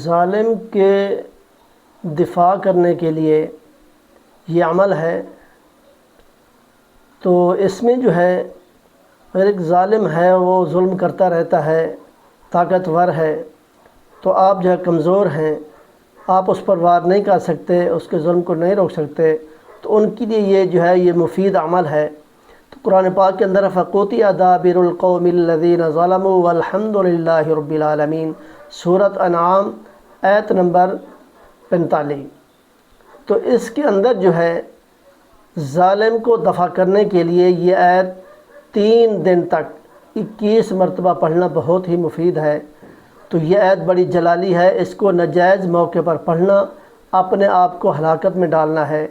ظالم کے دفاع کرنے کے لیے یہ عمل ہے، تو اس میں جو ہے اگر ایک ظالم ہے وہ ظلم کرتا رہتا ہے، طاقتور ہے، تو آپ جو ہے کمزور ہیں، آپ اس پر وار نہیں کر سکتے، اس کے ظلم کو نہیں روک سکتے، تو ان کے لیے یہ جو ہے یہ مفید عمل ہے۔ تو قرآن پاک کے اندر فَقُطِعَ دَابِرُ الْقَوْمِ الَّذِينَ ظَلَمُوا وَالْحَمْدُ لِلَّهِ رَبِّ الْعَالَمِينَ، سورۃ انعام آیت نمبر 45۔ تو اس کے اندر جو ہے ظالم کو دفع کرنے کے لیے یہ آیت 3 دن تک 21 مرتبہ پڑھنا بہت ہی مفید ہے۔ تو یہ آیت بڑی جلالی ہے، اس کو ناجائز موقع پر پڑھنا اپنے آپ کو ہلاکت میں ڈالنا ہے۔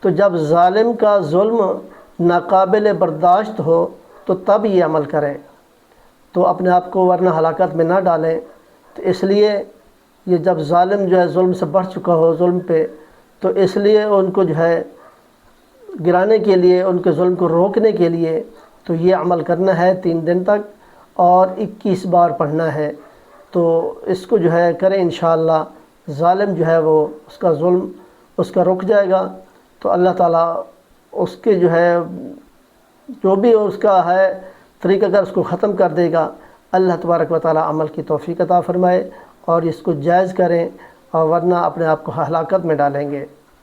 تو جب ظالم کا ظلم ناقابل برداشت ہو تو تب یہ عمل کریں، تو اپنے آپ کو ورنہ ہلاکت میں نہ ڈالیں۔ تو اس لیے یہ جب ظالم جو ہے ظلم سے بڑھ چکا ہو ظلم پہ، تو اس لیے ان کو جو ہے گرانے کے لیے، ان کے ظلم کو روکنے کے لیے تو یہ عمل کرنا ہے 3 دن تک، اور 21 بار پڑھنا ہے۔ تو اس کو جو ہے کریں انشاءاللہ، ظالم جو ہے وہ اس کا ظلم اس کا رک جائے گا، تو اللہ تعالیٰ اس کے جو ہے جو بھی اس کا ہے طریقہ کار اس کو ختم کر دے گا۔ اللہ تبارک و تعالیٰ عمل کی توفیق عطا فرمائے اور اس کو جائز کریں، اور ورنہ اپنے آپ کو ہلاکت میں ڈالیں گے۔